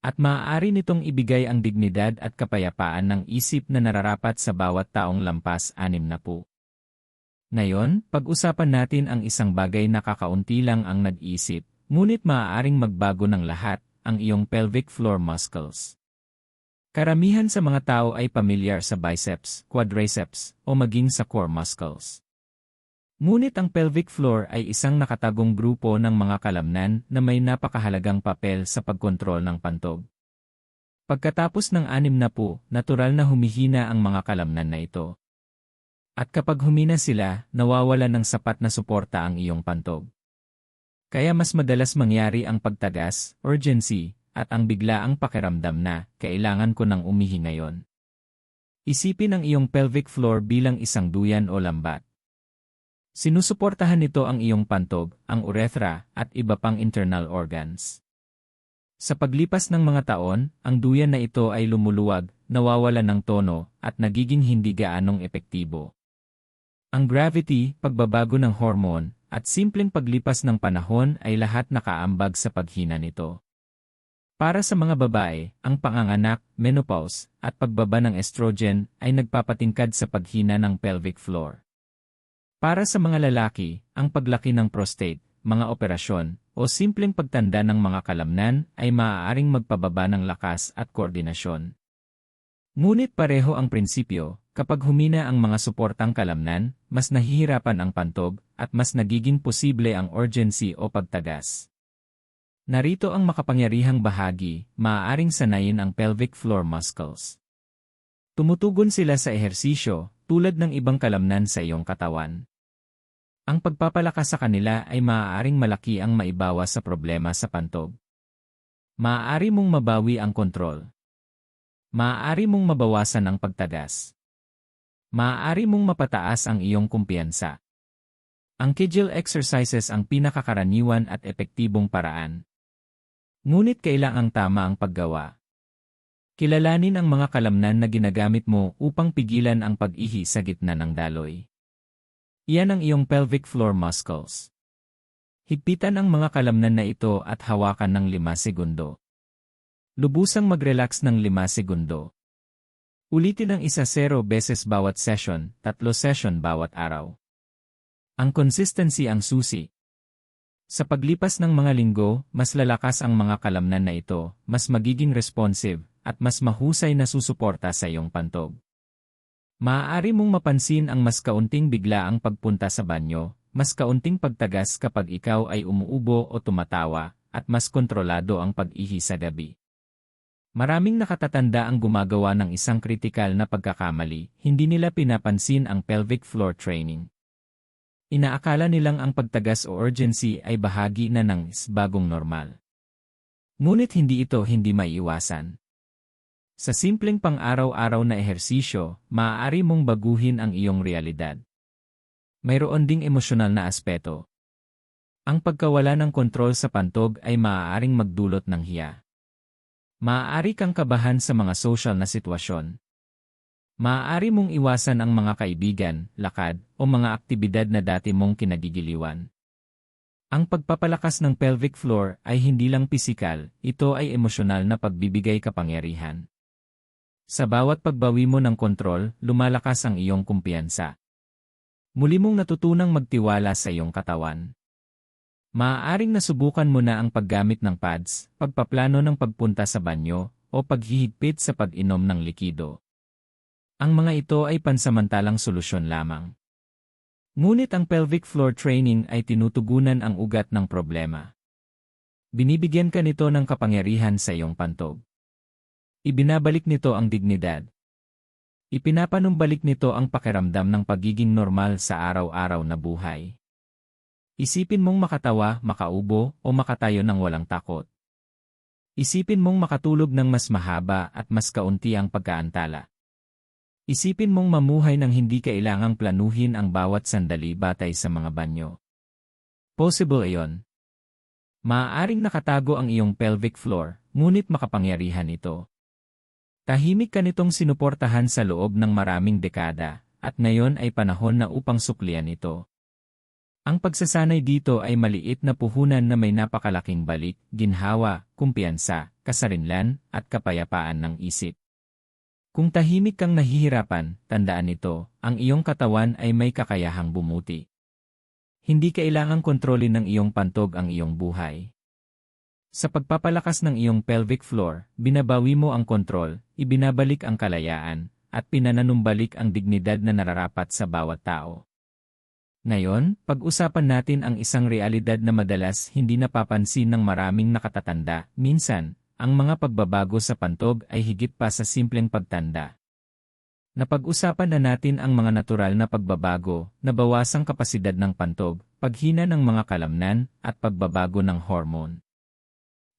At maaari nitong ibigay ang dignidad at kapayapaan ng isip na nararapat sa bawat taong lampas 60. Ngayon, pag-usapan natin ang isang bagay na kakaunti lang ang nag-isip, ngunit maaaring magbago ng lahat, ang iyong pelvic floor muscles. Karamihan sa mga tao ay pamilyar sa biceps, quadriceps, o maging sa core muscles. Ngunit ang pelvic floor ay isang nakatagong grupo ng mga kalamnan na may napakahalagang papel sa pagkontrol ng pantog. Pagkatapos ng 60, natural na humihina ang mga kalamnan na ito. At kapag humina sila, nawawala ng sapat na suporta ang iyong pantog. Kaya mas madalas mangyari ang pagtagas, urgency, at ang biglaang pakiramdam na, kailangan ko nang umihi ngayon. Isipin ang iyong pelvic floor bilang isang duyan o lambat. Sinusuportahan nito ang iyong pantog, ang urethra, at iba pang internal organs. Sa paglipas ng mga taon, ang duyan na ito ay lumuluwag, nawawala ng tono, at nagiging hindi gaanong epektibo. Ang gravity, pagbabago ng hormone, at simpleng paglipas ng panahon ay lahat nakaambag sa paghina nito. Para sa mga babae, ang panganganak, menopause, at pagbaba ng estrogen ay nagpapatingkad sa paghina ng pelvic floor. Para sa mga lalaki, ang paglaki ng prostate, mga operasyon, o simpleng pagtanda ng mga kalamnan ay maaaring magpababa ng lakas at koordinasyon. Ngunit pareho ang prinsipyo, kapag humina ang mga suportang kalamnan, mas nahihirapan ang pantog, at mas nagiging posible ang urgency o pagtagas. Narito ang makapangyarihang bahagi, maaaring sanayin ang pelvic floor muscles. Tumutugon sila sa ehersisyo, tulad ng ibang kalamnan sa iyong katawan. Ang pagpapalakas sa kanila ay maaaring malaki ang maibawas sa problema sa pantog. Maaari mong mabawi ang kontrol. Maaari mong mabawasan ang pagtagas. Maaari mong mapataas ang iyong kumpiyansa. Ang Kegel exercises ang pinakakaraniwan at epektibong paraan. Ngunit kailangang tama ang paggawa. Kilalanin ang mga kalamnan na ginagamit mo upang pigilan ang pag-ihi sa gitna ng daloy. Iyan ang iyong pelvic floor muscles. Higpitan ang mga kalamnan na ito at hawakan ng 5 segundo. Lubusang mag-relax ng 5 segundo. Ulitin ang 1-0 beses bawat session, 3 session bawat araw. Ang consistency ang susi. Sa paglipas ng mga linggo, mas lalakas ang mga kalamnan na ito, mas magiging responsive, at mas mahusay na susuporta sa iyong pantog. Maaari mong mapansin ang mas kaunting biglaang pagpunta sa banyo, mas kaunting pagtagas kapag ikaw ay umuubo o tumatawa, at mas kontrolado ang pag-ihi sa gabi. Maraming nakatatanda ang gumagawa ng isang kritikal na pagkakamali, hindi nila pinapansin ang pelvic floor training. Inaakala nilang ang pagtagas o urgency ay bahagi na ng bagong normal. Ngunit hindi maiiwasan. Sa simpleng pang-araw-araw na ehersisyo, maaari mong baguhin ang iyong realidad. Mayroon ding emosyonal na aspeto. Ang pagkawala ng kontrol sa pantog ay maaaring magdulot ng hiya. Maaari kang kabahan sa mga social na sitwasyon. Maaari mong iwasan ang mga kaibigan, lakad, o mga aktibidad na dati mong kinagigiliwan. Ang pagpapalakas ng pelvic floor ay hindi lang pisikal, ito ay emosyonal na pagbibigay kapangyarihan. Sa bawat pagbawi mo ng kontrol, lumalakas ang iyong kumpiyansa. Muli mong natutunang magtiwala sa iyong katawan. Maaaring nasubukan mo na ang paggamit ng pads, pagpaplano ng pagpunta sa banyo, o paghihigpit sa pag-inom ng likido. Ang mga ito ay pansamantalang solusyon lamang. Ngunit ang pelvic floor training ay tinutugunan ang ugat ng problema. Binibigyan ka nito ng kapangyarihan sa iyong pantog. Ibinabalik nito ang dignidad. Ipinapanumbalik nito ang pakiramdam ng pagiging normal sa araw-araw na buhay. Isipin mong makatawa, makaubo, o makatayo ng walang takot. Isipin mong makatulog ng mas mahaba at mas kaunti ang pagkaantala. Isipin mong mamuhay ng hindi kailangang planuhin ang bawat sandali batay sa mga banyo. Possible iyon. Maaaring nakatago ang iyong pelvic floor, ngunit makapangyarihan ito. Tahimik ka nitong sinuportahan sa loob ng maraming dekada, at ngayon ay panahon na upang suklian ito. Ang pagsasanay dito ay maliit na puhunan na may napakalaking balik, ginhawa, kumpiyansa, kasarinlan, at kapayapaan ng isip. Kung tahimik kang nahihirapan, tandaan ito, ang iyong katawan ay may kakayahang bumuti. Hindi kailangang kontrolin ng iyong pantog ang iyong buhay. Sa pagpapalakas ng iyong pelvic floor, binabawi mo ang kontrol, ibinabalik ang kalayaan, at pinananumbalik ang dignidad na nararapat sa bawat tao. Ngayon, pag-usapan natin ang isang realidad na madalas hindi napapansin ng maraming nakatatanda. Minsan, ang mga pagbabago sa pantog ay higit pa sa simpleng pagtanda. Napag-usapan na natin ang mga natural na pagbabago, nabawasang kapasidad ng pantog, paghina ng mga kalamnan, at pagbabago ng hormone.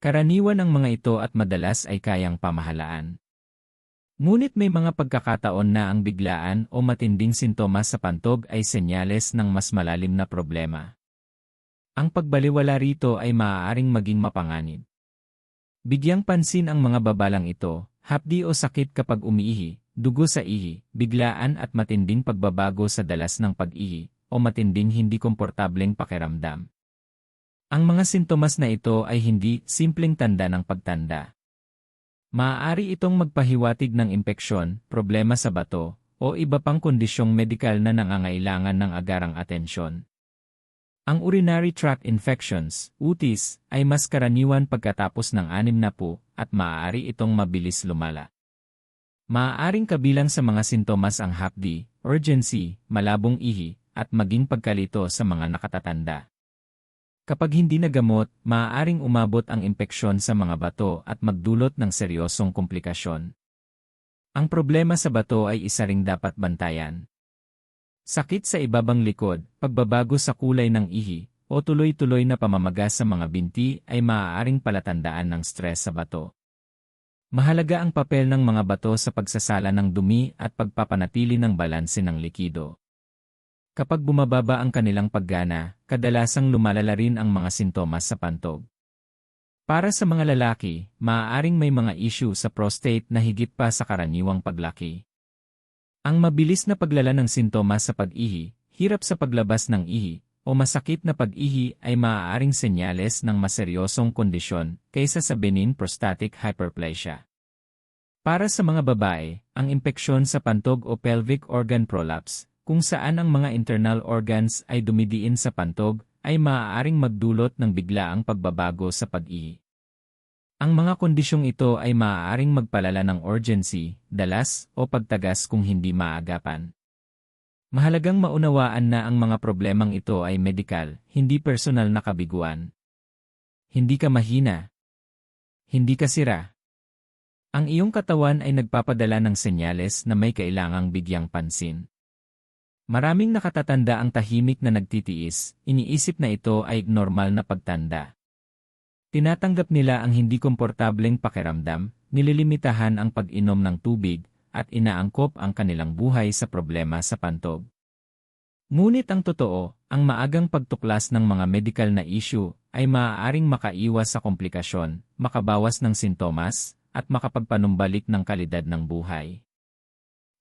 Karaniwan ang mga ito at madalas ay kayang pamahalaan. Ngunit may mga pagkakataon na ang biglaan o matinding sintomas sa pantog ay senyales ng mas malalim na problema. Ang pagbaliwala rito ay maaaring maging mapanganib. Bigyang pansin ang mga babalang ito, hapdi o sakit kapag umiihi, dugo sa ihi, biglaan at matinding pagbabago sa dalas ng pag-ihi, o matinding hindi komportableng pakiramdam. Ang mga sintomas na ito ay hindi simpleng tanda ng pagtanda. Maaari itong magpahiwatig ng impeksyon, problema sa bato, o iba pang kondisyong medikal na nangangailangan ng agarang atensyon. Ang urinary tract infections, UTIs, ay mas karaniwan pagkatapos ng 60 at maaari itong mabilis lumala. Maaaring kabilang sa mga sintomas ang hapdi, urgency, malabong ihi, at maging pagkalito sa mga nakatatanda. Kapag hindi nagamot, maaaring umabot ang impeksyon sa mga bato at magdulot ng seryosong komplikasyon. Ang problema sa bato ay isa ring dapat bantayan. Sakit sa ibabang likod, pagbabago sa kulay ng ihi, o tuloy-tuloy na pamamaga sa mga binti ay maaaring palatandaan ng stress sa bato. Mahalaga ang papel ng mga bato sa pagsasala ng dumi at pagpapanatili ng balanse ng likido. Kapag bumababa ang kanilang paggana, kadalasang lumalala rin ang mga sintomas sa pantog. Para sa mga lalaki, maaaring may mga issue sa prostate na higit pa sa karaniwang paglaki. Ang mabilis na paglala ng sintomas sa pag-ihi, hirap sa paglabas ng ihi, o masakit na pag-ihi ay maaaring senyales ng maseryosong kondisyon kaysa sa benign prostatic hyperplasia. Para sa mga babae, ang impeksyon sa pantog o pelvic organ prolapse, kung saan ang mga internal organs ay dumidiin sa pantog, ay maaaring magdulot ng biglaang pagbabago sa pag-ihi. Ang mga kondisyong ito ay maaaring magpalala ng urgency, dalas, o pagtagas kung hindi maagapan. Mahalagang maunawaan na ang mga problemang ito ay medikal, hindi personal na kabiguan. Hindi ka mahina. Hindi ka sira. Ang iyong katawan ay nagpapadala ng senyales na may kailangang bigyang pansin. Maraming nakatatanda ang tahimik na nagtitiis, iniisip na ito ay normal na pagtanda. Tinatanggap nila ang hindi komportableng pakiramdam, nililimitahan ang pag-inom ng tubig, at inaangkop ang kanilang buhay sa problema sa pantog. Ngunit ang totoo, ang maagang pagtuklas ng mga medikal na issue ay maaaring makaiwas sa komplikasyon, makabawas ng sintomas, at makapagpanumbalik ng kalidad ng buhay.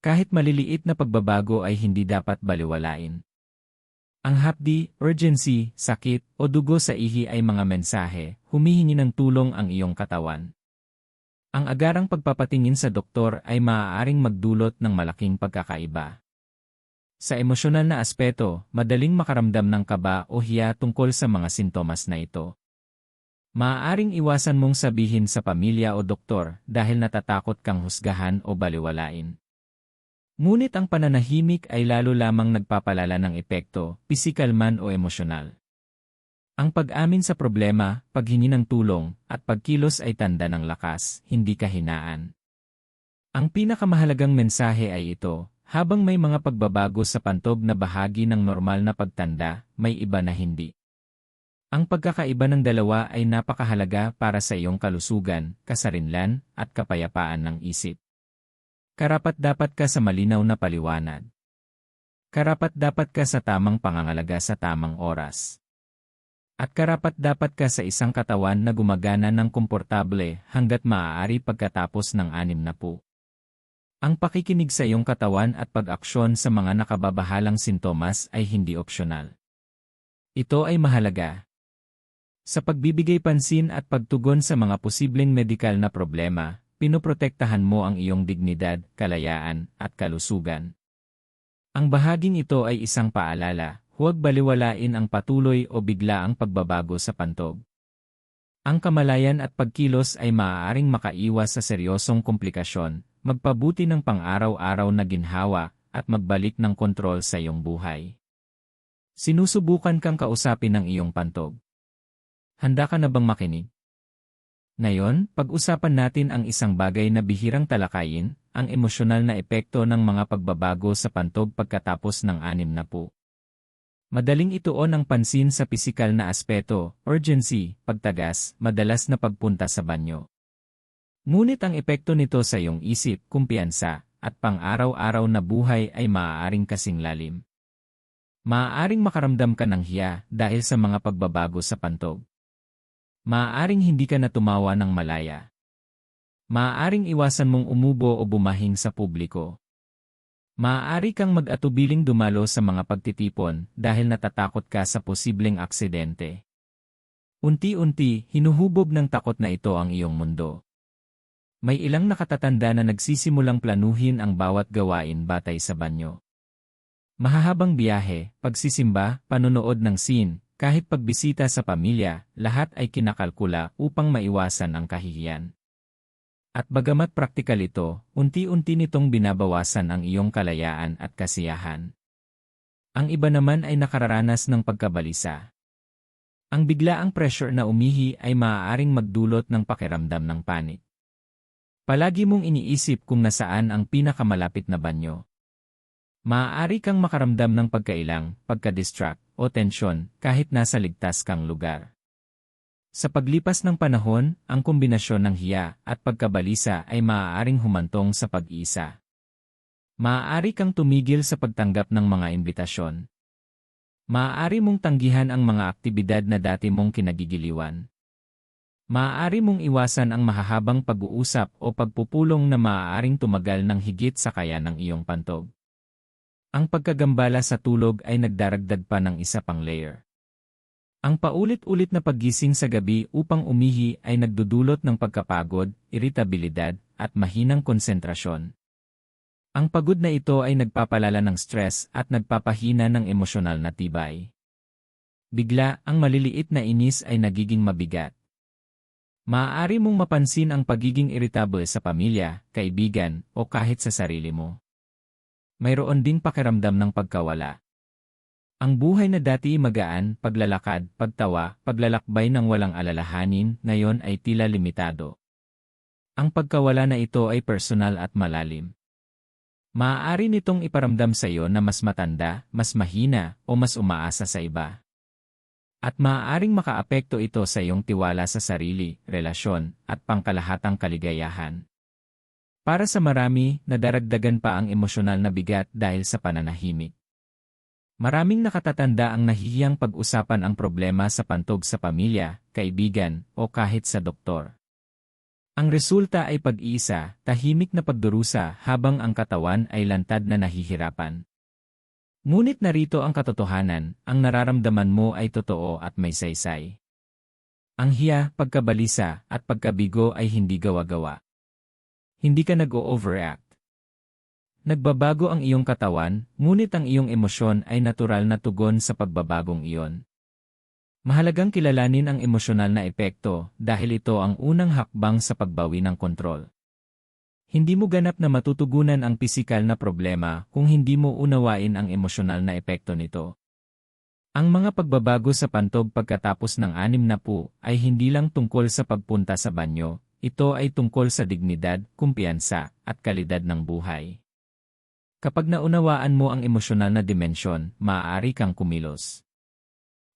Kahit maliliit na pagbabago ay hindi dapat baliwalain. Ang hapdi, urgency, sakit, o dugo sa ihi ay mga mensahe, humihingi ng tulong ang iyong katawan. Ang agarang pagpapatingin sa doktor ay maaaring magdulot ng malaking pagkakaiba. Sa emosyonal na aspeto, madaling makaramdam ng kaba o hiya tungkol sa mga sintomas na ito. Maaaring iwasan mong sabihin sa pamilya o doktor dahil natatakot kang husgahan o baliwalain. Ngunit ang pananahimik ay lalo lamang nagpapalala ng epekto, pisikal man o emosyonal. Ang pag-amin sa problema, paghingi ng tulong, at pagkilos ay tanda ng lakas, hindi kahinaan. Ang pinakamahalagang mensahe ay ito, habang may mga pagbabago sa pantog na bahagi ng normal na pagtanda, may iba na hindi. Ang pagkakaiba ng dalawa ay napakahalaga para sa iyong kalusugan, kasarinlan, at kapayapaan ng isip. Karapat-dapat ka sa malinaw na paliwanag. Karapat-dapat ka sa tamang pangangalaga sa tamang oras. At karapat-dapat ka sa isang katawan na gumagana ng komportable hanggat maaari pagkatapos ng 60. Ang pakikinig sa iyong katawan at pag-aksyon sa mga nakababahalang sintomas ay hindi opsyonal. Ito ay mahalaga. Sa pagbibigay pansin at pagtugon sa mga posibleng medikal na problema, pinoprotektahan mo ang iyong dignidad, kalayaan, at kalusugan. Ang bahaging ito ay isang paalala. Huwag baliwalain ang patuloy o biglaang pagbabago sa pantog. Ang kamalayan at pagkilos ay maaaring makaiwas sa seryosong komplikasyon, magpabuti ng pang-araw-araw na ginhawa, at magbalik ng kontrol sa iyong buhay. Sinusubukan kang kausapin ng iyong pantog. Handa ka na bang makinig? Ngayon, pag-usapan natin ang isang bagay na bihirang talakayin, ang emosyonal na epekto ng mga pagbabago sa pantog pagkatapos ng 60. Madaling ituon ang pansin sa pisikal na aspeto, urgency, pagtagas, madalas na pagpunta sa banyo. Ngunit ang epekto nito sa iyong isip, kumpiyansa, at pang-araw-araw na buhay ay maaaring kasing lalim. Maaaring makaramdam ka ng hiya dahil sa mga pagbabago sa pantog. Maaaring hindi ka na tumawa ng malaya. Maaaring iwasan mong umubo o bumahing sa publiko. Maaari kang mag-atubiling dumalo sa mga pagtitipon dahil natatakot ka sa posibleng aksidente. Unti-unti, hinuhubog ng takot na ito ang iyong mundo. May ilang nakatatanda na nagsisimulang planuhin ang bawat gawain batay sa banyo. Mahahabang biyahe, pagsisimba, panonood ng scene, kahit pagbisita sa pamilya, lahat ay kinakalkula upang maiwasan ang kahihiyan. At bagamat praktikal ito, unti-unti nitong binabawasan ang iyong kalayaan at kasiyahan. Ang iba naman ay nakararanas ng pagkabalisa. Ang biglaang pressure na umihi ay maaaring magdulot ng pakiramdam ng panik. Palagi mong iniisip kung nasaan ang pinakamalapit na banyo. Maaari kang makaramdam ng pagkailang, pagka-distract, o tensyon kahit nasa ligtas kang lugar. Sa paglipas ng panahon, ang kombinasyon ng hiya at pagkabalisa ay maaaring humantong sa pag-iisa. Maaari kang tumigil sa pagtanggap ng mga imbitasyon. Maaari mong tanggihan ang mga aktibidad na dati mong kinagigiliwan. Maaari mong iwasan ang mahahabang pag-uusap o pagpupulong na maaaring tumagal ng higit sa kaya ng iyong pantog. Ang pagkagambala sa tulog ay nagdaragdag pa ng isa pang layer. Ang paulit-ulit na paggising sa gabi upang umihi ay nagdudulot ng pagkapagod, iritabilidad, at mahinang konsentrasyon. Ang pagod na ito ay nagpapalala ng stress at nagpapahina ng emosyonal na tibay. Bigla, ang maliliit na inis ay nagiging mabigat. Maaari mong mapansin ang pagiging irritable sa pamilya, kaibigan, o kahit sa sarili mo. Mayroon ding pakiramdam ng pagkawala. Ang buhay na dati magaan, paglalakad, pagtawa, paglalakbay ng walang alalahanin, ngayon ay tila limitado. Ang pagkawala na ito ay personal at malalim. Maaari nitong iparamdam sa iyo na mas matanda, mas mahina, o mas umaasa sa iba. At maaaring makaapekto ito sa iyong tiwala sa sarili, relasyon, at pangkalahatang kaligayahan. Para sa marami, nadaragdagan pa ang emosyonal na bigat dahil sa pananahimik. Maraming nakatatanda ang nahihiyang pag-usapan ang problema sa pantog sa pamilya, kaibigan, o kahit sa doktor. Ang resulta ay pag-iisa, tahimik na pagdurusa habang ang katawan ay lantad na nahihirapan. Ngunit narito ang katotohanan, ang nararamdaman mo ay totoo at may saysay. Ang hiya, pagkabalisa, at pagkabigo ay hindi gawa-gawa. Hindi ka nag-o-overact. Nagbabago ang iyong katawan, ngunit ang iyong emosyon ay natural na tugon sa pagbabagong iyon. Mahalagang kilalanin ang emosyonal na epekto dahil ito ang unang hakbang sa pagbawi ng kontrol. Hindi mo ganap na matutugunan ang pisikal na problema kung hindi mo unawain ang emosyonal na epekto nito. Ang mga pagbabago sa pantog pagkatapos ng 60 ay hindi lang tungkol sa pagpunta sa banyo, ito ay tungkol sa dignidad, kumpiyansa, at kalidad ng buhay. Kapag naunawaan mo ang emosyonal na dimensyon, maaari kang kumilos.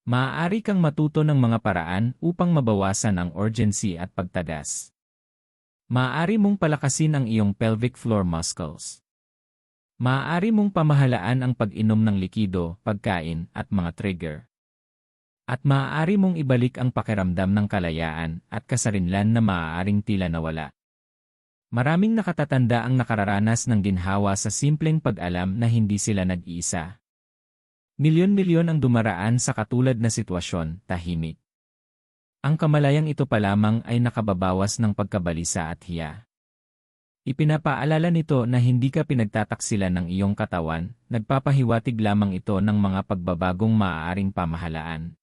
Maaari kang matuto ng mga paraan upang mabawasan ang urgency at pagtagas. Maaari mong palakasin ang iyong pelvic floor muscles. Maaari mong pamahalaan ang pag-inom ng likido, pagkain, at mga trigger. At maaari mong ibalik ang pakiramdam ng kalayaan at kasarinlan na maaaring tila nawala. Maraming nakatatanda ang nakararanas ng ginhawa sa simpleng pag-alam na hindi sila nag-iisa. Milyon-milyon ang dumaraan sa katulad na sitwasyon, tahimik. Ang kamalayang ito pa lamang ay nakababawas ng pagkabalisa at hiya. Ipinapaalala nito na hindi ka pinagtataksilan ng iyong katawan, nagpapahiwatig lamang ito ng mga pagbabagong maaaring pamahalaan.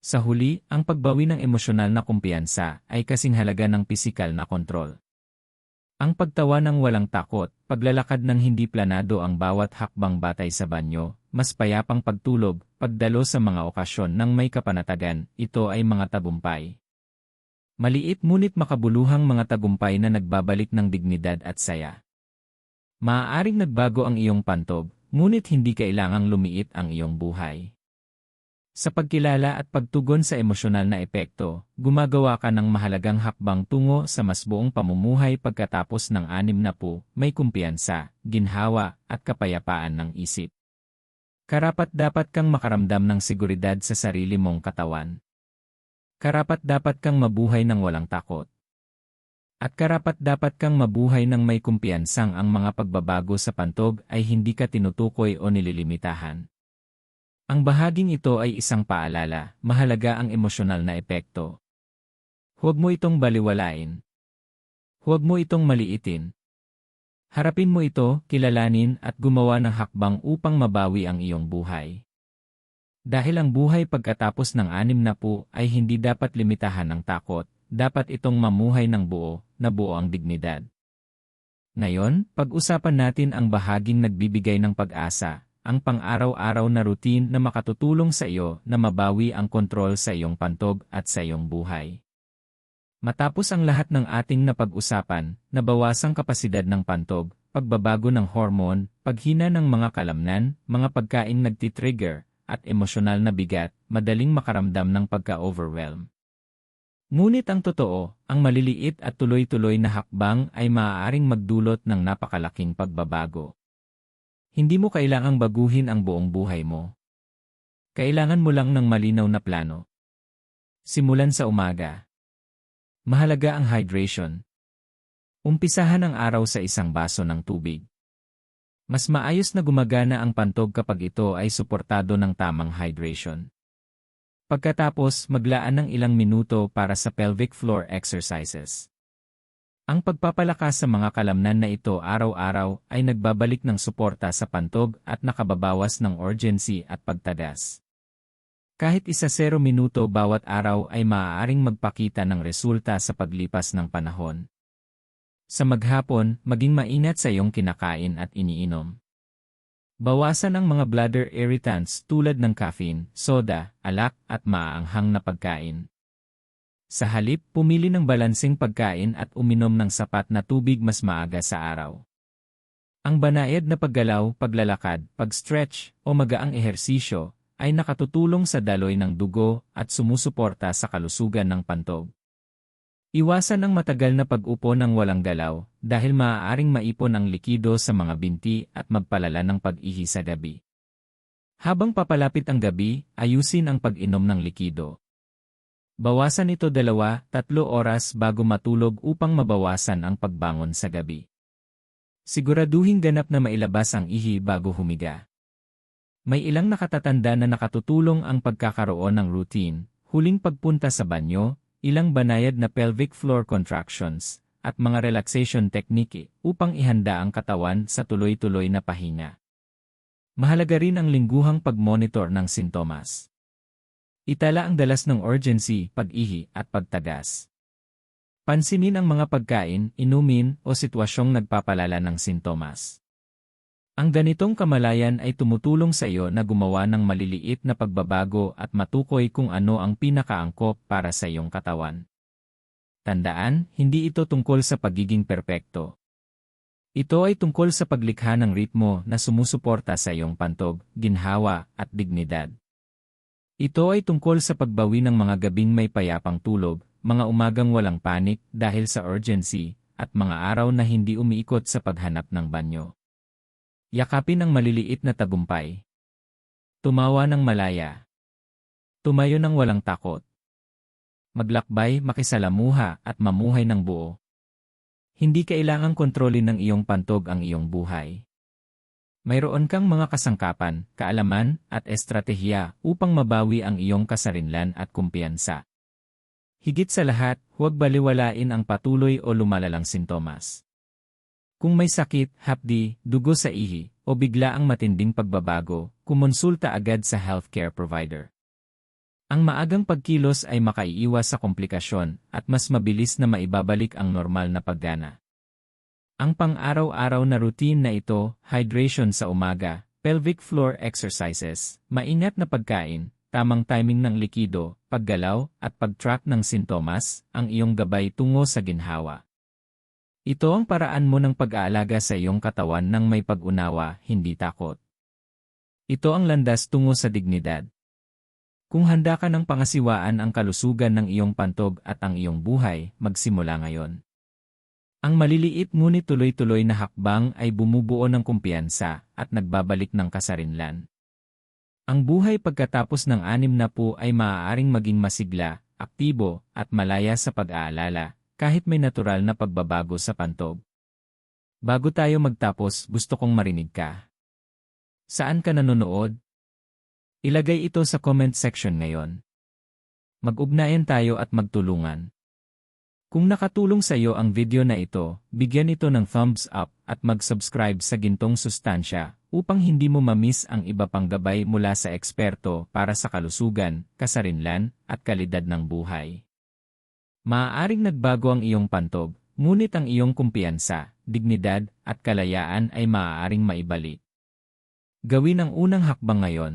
Sa huli, ang pagbawi ng emosyonal na kumpiyansa ay kasing halaga ng pisikal na kontrol. Ang pagtawa ng walang takot, paglalakad ng hindi planado ang bawat hakbang batay sa banyo, mas payapang pagtulog, pagdalo sa mga okasyon ng may kapanatagan, ito ay mga tagumpay. Maliit ngunit makabuluhang mga tagumpay na nagbabalik ng dignidad at saya. Maaaring nagbago ang iyong pantog, ngunit hindi kailangang lumiit ang iyong buhay. Sa pagkilala at pagtugon sa emosyonal na epekto, gumagawa ka ng mahalagang hakbang tungo sa mas buong pamumuhay pagkatapos ng 60, may kumpiyansa, ginhawa, at kapayapaan ng isip. Karapat-dapat kang makaramdam ng seguridad sa sarili mong katawan. Karapat-dapat kang mabuhay ng walang takot. At karapat-dapat kang mabuhay ng may kumpiyansang ang mga pagbabago sa pantog ay hindi ka tinutukoy o nililimitahan. Ang bahaging ito ay isang paalala, mahalaga ang emosyonal na epekto. Huwag mo itong baliwalain. Huwag mo itong maliitin. Harapin mo ito, kilalanin at gumawa ng hakbang upang mabawi ang iyong buhay. Dahil ang buhay pagkatapos ng 60 ay hindi dapat limitahan ng takot, dapat itong mamuhay ng buo, na buo ang dignidad. Ngayon, pag-usapan natin ang bahaging nagbibigay ng pag-asa, ang pang-araw-araw na routine na makatutulong sa iyo na mabawi ang kontrol sa iyong pantog at sa iyong buhay. Matapos ang lahat ng ating napag-usapan, nabawasang kapasidad ng pantog, pagbabago ng hormone, paghina ng mga kalamnan, mga pagkain nagtitrigger, at emosyonal na bigat, madaling makaramdam ng pagka-overwhelm. Ngunit ang totoo, ang maliliit at tuloy-tuloy na hakbang ay maaaring magdulot ng napakalaking pagbabago. Hindi mo kailangang baguhin ang buong buhay mo. Kailangan mo lang ng malinaw na plano. Simulan sa umaga. Mahalaga ang hydration. Umpisahan ang araw sa isang baso ng tubig. Mas maayos na gumagana ang pantog kapag ito ay suportado ng tamang hydration. Pagkatapos, maglaan ng ilang minuto para sa pelvic floor exercises. Ang pagpapalakas sa mga kalamnan na ito araw-araw ay nagbabalik ng suporta sa pantog at nakababawas ng urgency at pagtagas. Kahit 0 minuto bawat araw ay maaaring magpakita ng resulta sa paglipas ng panahon. Sa maghapon, maging maingat sa iyong kinakain at iniinom. Bawasan ang mga bladder irritants tulad ng caffeine, soda, alak at maaanghang na pagkain. Sa halip, pumili ng balanseng pagkain at uminom ng sapat na tubig mas maaga sa araw. Ang banayad na paggalaw, paglalakad, pag-stretch, o magaang ehersisyo ay nakatutulong sa daloy ng dugo at sumusuporta sa kalusugan ng pantog. Iwasan ang matagal na pag-upo ng walang galaw dahil maaaring maipon ang likido sa mga binti at magpalala ng pag-ihi sa gabi. Habang papalapit ang gabi, ayusin ang pag-inom ng likido. Bawasan ito 2-3 oras bago matulog upang mabawasan ang pagbangon sa gabi. Siguraduhing ganap na mailabas ang ihi bago humiga. May ilang nakatatanda na nakatutulong ang pagkakaroon ng routine, huling pagpunta sa banyo, ilang banayad na pelvic floor contractions, at mga relaxation technique upang ihanda ang katawan sa tuloy-tuloy na pahinga. Mahalaga rin ang lingguhang pag-monitor ng sintomas. Itala ang dalas ng urgency, pag-ihi at pagtagas. Pansinin ang mga pagkain, inumin o sitwasyong nagpapalala ng sintomas. Ang ganitong kamalayan ay tumutulong sa iyo na gumawa ng maliliit na pagbabago at matukoy kung ano ang pinakaangkop para sa iyong katawan. Tandaan, hindi ito tungkol sa pagiging perpekto. Ito ay tungkol sa paglikha ng ritmo na sumusuporta sa iyong pantog, ginhawa at dignidad. Ito ay tungkol sa pagbawi ng mga gabing may payapang tulog, mga umagang walang panik dahil sa urgency, at mga araw na hindi umiikot sa paghanap ng banyo. Yakapin ang maliliit na tagumpay. Tumawa ng malaya. Tumayo ng walang takot. Maglakbay, makisalamuha at mamuhay ng buo. Hindi kailangang kontrolin ng iyong pantog ang iyong buhay. Mayroon kang mga kasangkapan, kaalaman, at estratehiya upang mabawi ang iyong kasarinlan at kumpiyansa. Higit sa lahat, huwag baliwalain ang patuloy o lumalalang sintomas. Kung may sakit, hapdi, dugo sa ihi, o bigla ang matinding pagbabago, kumonsulta agad sa healthcare provider. Ang maagang pagkilos ay makaiiwas sa komplikasyon at mas mabilis na maibabalik ang normal na paggana. Ang pang-araw-araw na routine na ito, hydration sa umaga, pelvic floor exercises, maingat na pagkain, tamang timing ng likido, paggalaw, at pag-track ng sintomas, ang iyong gabay tungo sa ginhawa. Ito ang paraan mo ng pag-aalaga sa iyong katawan ng may pag-unawa, hindi takot. Ito ang landas tungo sa dignidad. Kung handa ka ng pangasiwaan ang kalusugan ng iyong pantog at ang iyong buhay, magsimula ngayon. Ang maliliit ngunit tuloy-tuloy na hakbang ay bumubuo ng kumpiyansa at nagbabalik ng kasarinlan. Ang buhay pagkatapos ng 60 ay maaaring maging masigla, aktibo, at malaya sa pag-aalala, kahit may natural na pagbabago sa pantog. Bago tayo magtapos, gusto kong marinig ka. Saan ka nanonood? Ilagay ito sa comment section ngayon. Mag-ugnayan tayo at magtulungan. Kung nakatulong sa iyo ang video na ito, bigyan ito ng thumbs up at mag-subscribe sa Gintong Sustansya upang hindi mo ma-miss ang iba pang gabay mula sa eksperto para sa kalusugan, kasarinlan, at kalidad ng buhay. Maaaring nagbago ang iyong pantog, ngunit ang iyong kumpiyansa, dignidad, at kalayaan ay maaaring maibalik. Gawin ang unang hakbang ngayon.